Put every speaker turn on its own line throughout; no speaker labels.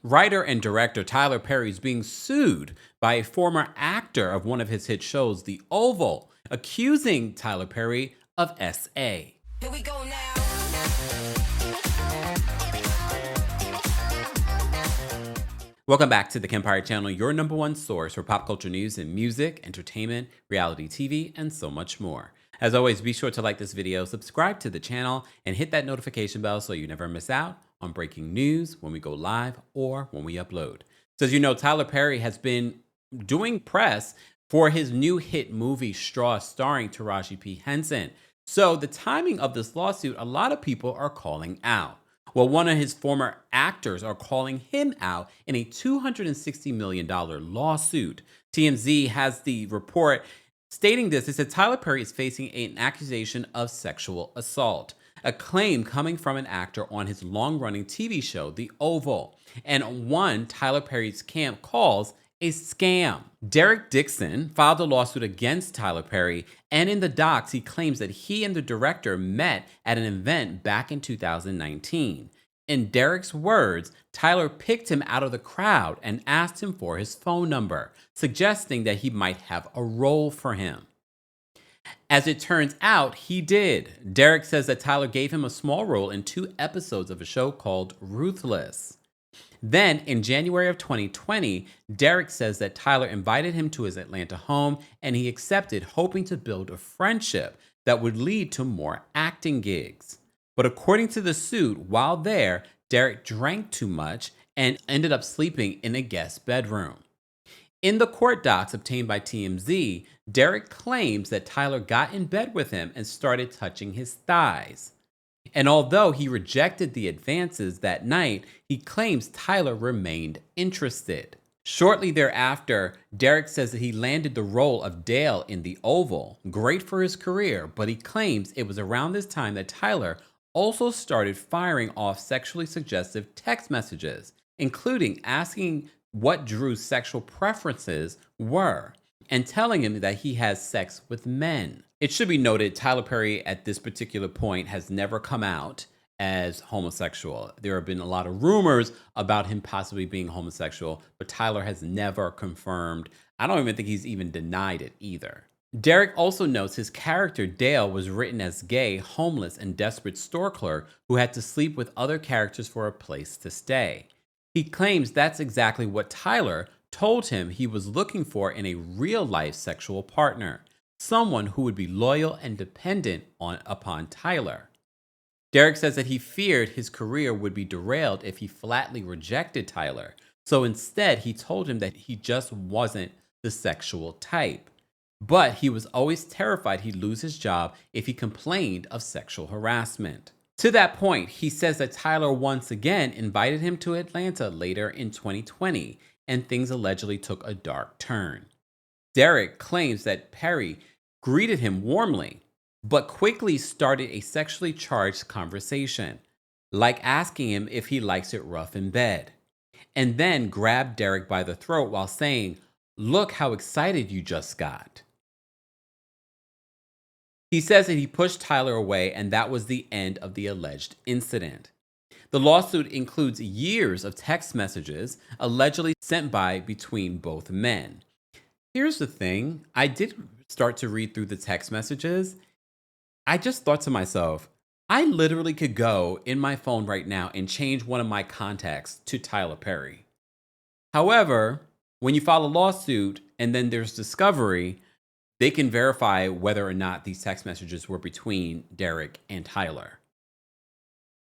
Writer and director Tyler Perry is being sued by a former actor of one of his hit shows, The Oval, accusing Tyler Perry of SA. Here we go now. Welcome back to the Kempire channel, your number one source for pop culture news and music, entertainment, reality TV, and so much more. As always, be sure to like this video, subscribe to the channel, and hit that notification bell so you never miss out on breaking news when we go live or when we upload. So as you know, Tyler Perry has been doing press for his new hit movie, Straw, starring Taraji P. Henson. So the timing of this lawsuit, a lot of people are calling out. Well, one of his former actors are calling him out in a $260 million lawsuit. TMZ has the report stating this. It said Tyler Perry is facing an accusation of sexual assault, a claim coming from an actor on his long-running TV show, The Oval, and one Tyler Perry's camp calls a scam. Derek Dixon filed a lawsuit against Tyler Perry, and in the docs, he claims that he and the director met at an event back in 2019. In Derek's words, Tyler picked him out of the crowd and asked him for his phone number, suggesting that he might have a role for him. As it turns out, he did. Derek says that Tyler gave him a small role in 2 episodes of a show called Ruthless. Then, in January of 2020, Derek says that Tyler invited him to his Atlanta home and he accepted, hoping to build a friendship that would lead to more acting gigs. But according to the suit, while there, Derek drank too much and ended up sleeping in a guest bedroom. In the court docs obtained by TMZ, Derek claims that Tyler got in bed with him and started touching his thighs. And although he rejected the advances that night, he claims Tyler remained interested. Shortly thereafter, Derek says that he landed the role of Dale in The Oval, great for his career, but he claims it was around this time that Tyler also started firing off sexually suggestive text messages, including asking what Drew's sexual preferences were and telling him that he has sex with men. It should be noted, Tyler Perry at this particular point has never come out as homosexual. There have been a lot of rumors about him possibly being homosexual, but Tyler has never confirmed. I don't even think he's even denied it either. Derek also notes his character Dale was written as gay, homeless, and desperate store clerk who had to sleep with other characters for a place to stay. He claims that's exactly what Tyler told him he was looking for in a real-life sexual partner, someone who would be loyal and dependent upon Tyler. Derek says that he feared his career would be derailed if he flatly rejected Tyler, so instead he told him that he just wasn't the sexual type. But he was always terrified he'd lose his job if he complained of sexual harassment. To that point, he says that Tyler once again invited him to Atlanta later in 2020, and things allegedly took a dark turn. Derek claims that Perry greeted him warmly, but quickly started a sexually charged conversation, like asking him if he likes it rough in bed, and then grabbed Derek by the throat while saying, "Look how excited you just got." He says that he pushed Tyler away, and that was the end of the alleged incident. The lawsuit includes years of text messages allegedly sent by between both men. Here's the thing, I did start to read through the text messages. I just thought to myself, I literally could go in my phone right now and change one of my contacts to Tyler Perry. However, when you file a lawsuit and then there's discovery, they can verify whether or not these text messages were between Derek and Tyler.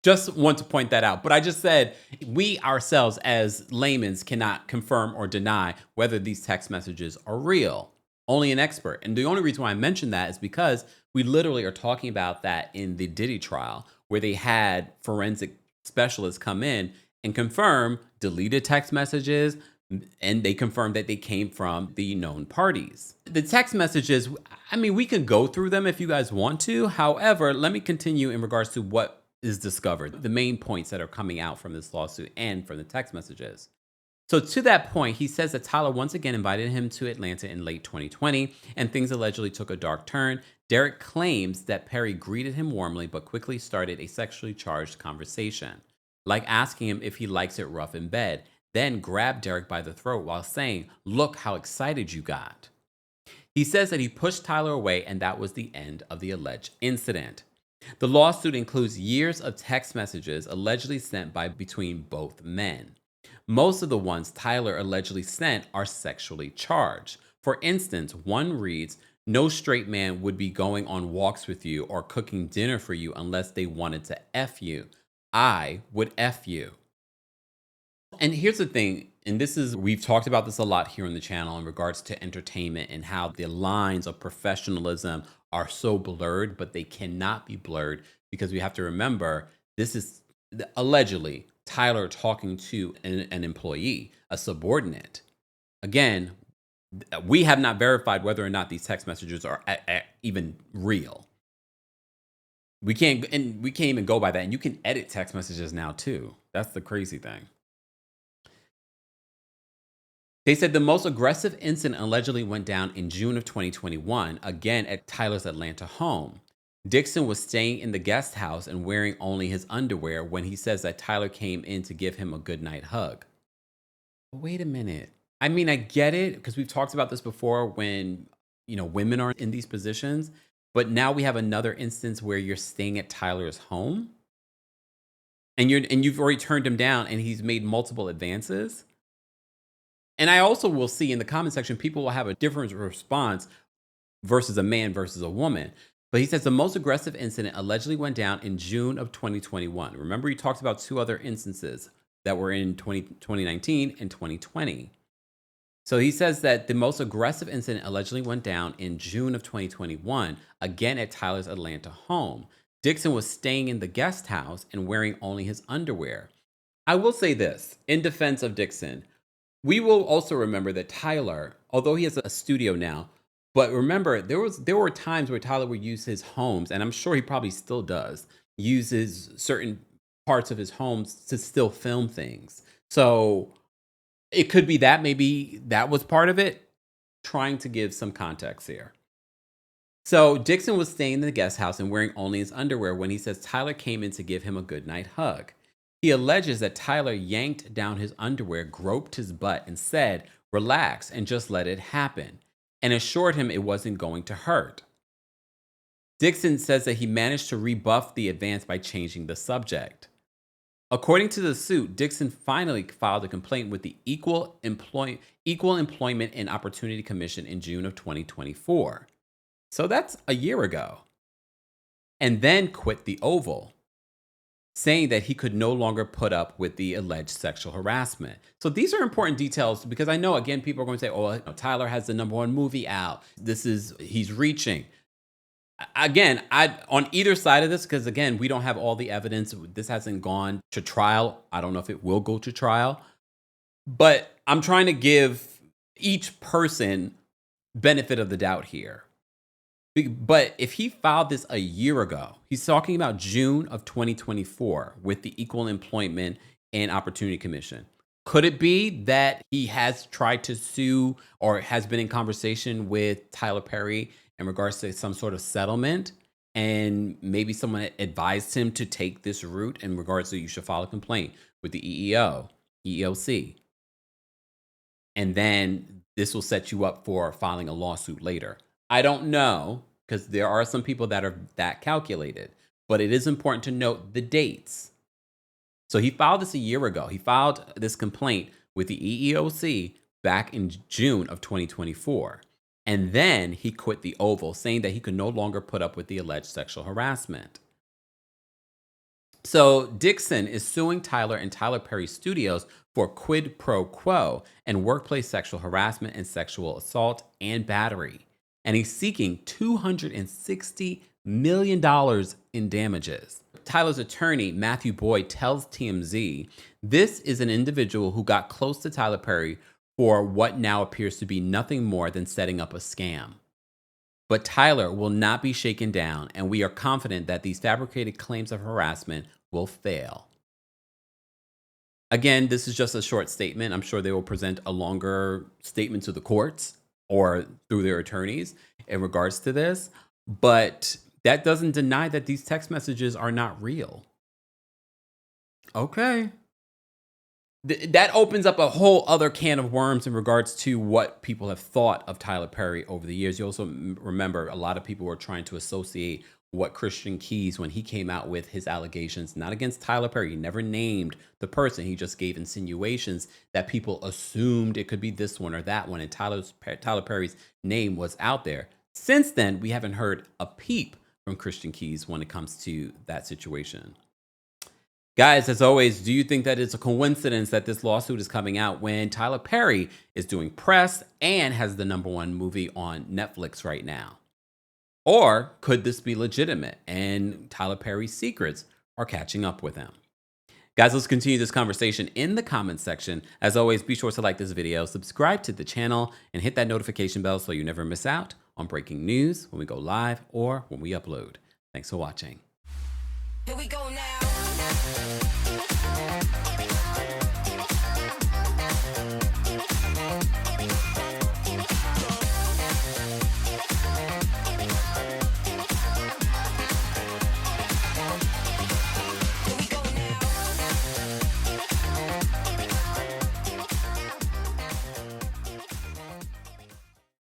Just want to point that out. But I just said we ourselves as laymen cannot confirm or deny whether these text messages are real. Only an expert. And the only reason why I mention that is because we literally are talking about that in the Diddy trial, where they had forensic specialists come in and confirm deleted text messages, and they confirmed that they came from the known parties. The text messages, I mean, we can go through them if you guys want to. However, let me continue in regards to what is discovered, the main points that are coming out from this lawsuit and from the text messages. So to that point, he says that Tyler once again invited him to Atlanta in late 2020, and things allegedly took a dark turn. Derek claims that Perry greeted him warmly, but quickly started a sexually charged conversation, like asking him if he likes it rough in bed, then grabbed Derek by the throat while saying, "Look how excited you got." He says that he pushed Tyler away and that was the end of the alleged incident. The lawsuit includes years of text messages allegedly sent by between both men. Most of the ones Tyler allegedly sent are sexually charged. For instance, one reads, "No straight man would be going on walks with you or cooking dinner for you unless they wanted to F you. I would F you." And here's the thing, and we've talked about this a lot here on the channel in regards to entertainment and how the lines of professionalism are so blurred, but they cannot be blurred because we have to remember this is allegedly Tyler talking to an employee, a subordinate. Again, we have not verified whether or not these text messages are even real. We can't even go by that. And you can edit text messages now too. That's the crazy thing. They said the most aggressive incident allegedly went down in June of 2021, again at Tyler's Atlanta home. Dixon was staying in the guest house and wearing only his underwear when he says that Tyler came in to give him a goodnight hug. Wait a minute. I mean, I get it because we've talked about this before when, women are in these positions, but now we have another instance where you're staying at Tyler's home and you've already turned him down and he's made multiple advances. And I also will see in the comment section, people will have a different response versus a man versus a woman. But he says the most aggressive incident allegedly went down in June of 2021. Remember, he talked about two other instances that were in 2019 and 2020. So he says that the most aggressive incident allegedly went down in June of 2021, again at Tyler's Atlanta home. Dixon was staying in the guest house and wearing only his underwear. I will say this in defense of Dixon. We will also remember that Tyler, although he has a studio now, but remember there were times where Tyler would use his homes, and I'm sure he probably still does, uses certain parts of his homes to still film things. So it could be that maybe that was part of it, trying to give some context here. So Dixon was staying in the guest house and wearing only his underwear when he says Tyler came in to give him a goodnight hug. He alleges that Tyler yanked down his underwear, groped his butt, and said, "Relax and just let it happen," and assured him it wasn't going to hurt. Dixon says that he managed to rebuff the advance by changing the subject. According to the suit, Dixon finally filed a complaint with the Equal Employment and Opportunity Commission in June of 2024. So that's a year ago. And then quit the Oval, saying that he could no longer put up with the alleged sexual harassment. So these are important details because I know, again, people are going to say, "Oh, Tyler has the #1 movie out. He's reaching." Again, on either side of this, because again, we don't have all the evidence. This hasn't gone to trial. I don't know if it will go to trial, but I'm trying to give each person benefit of the doubt here. But if he filed this a year ago, he's talking about June of 2024 with the Equal Employment and Opportunity Commission. Could it be that he has tried to sue or has been in conversation with Tyler Perry in regards to some sort of settlement? And maybe someone advised him to take this route in regards to you should file a complaint with the EEOC. And then this will set you up for filing a lawsuit later. I don't know, because there are some people that are that calculated, but it is important to note the dates. So he filed this a year ago. He filed this complaint with the EEOC back in June of 2024. And then he quit the Oval, saying that he could no longer put up with the alleged sexual harassment. So Dixon is suing Tyler and Tyler Perry Studios for quid pro quo and workplace sexual harassment and sexual assault and battery. And he's seeking $260 million in damages. Tyler's attorney, Matthew Boyd, tells TMZ, this is an individual who got close to Tyler Perry for what now appears to be nothing more than setting up a scam. But Tyler will not be shaken down, and we are confident that these fabricated claims of harassment will fail. Again, this is just a short statement. I'm sure they will present a longer statement to the courts or through their attorneys in regards to this. But that doesn't deny that these text messages are not real. Okay. that opens up a whole other can of worms in regards to what people have thought of Tyler Perry over the years. You also remember a lot of people were trying to associate what Christian Keys, when he came out with his allegations, not against Tyler Perry, he never named the person, he just gave insinuations that people assumed it could be this one or that one, and Tyler Perry's name was out there. Since then, we haven't heard a peep from Christian Keys when it comes to that situation. Guys, as always, do you think that it's a coincidence that this lawsuit is coming out when Tyler Perry is doing press and has the #1 movie on Netflix right now? Or could this be legitimate and Tyler Perry's secrets are catching up with him? Guys, let's continue this conversation in the comments section. As always, be sure to like this video, subscribe to the channel, and hit that notification bell so you never miss out on breaking news when we go live or when we upload. Thanks for watching.
Here we go now.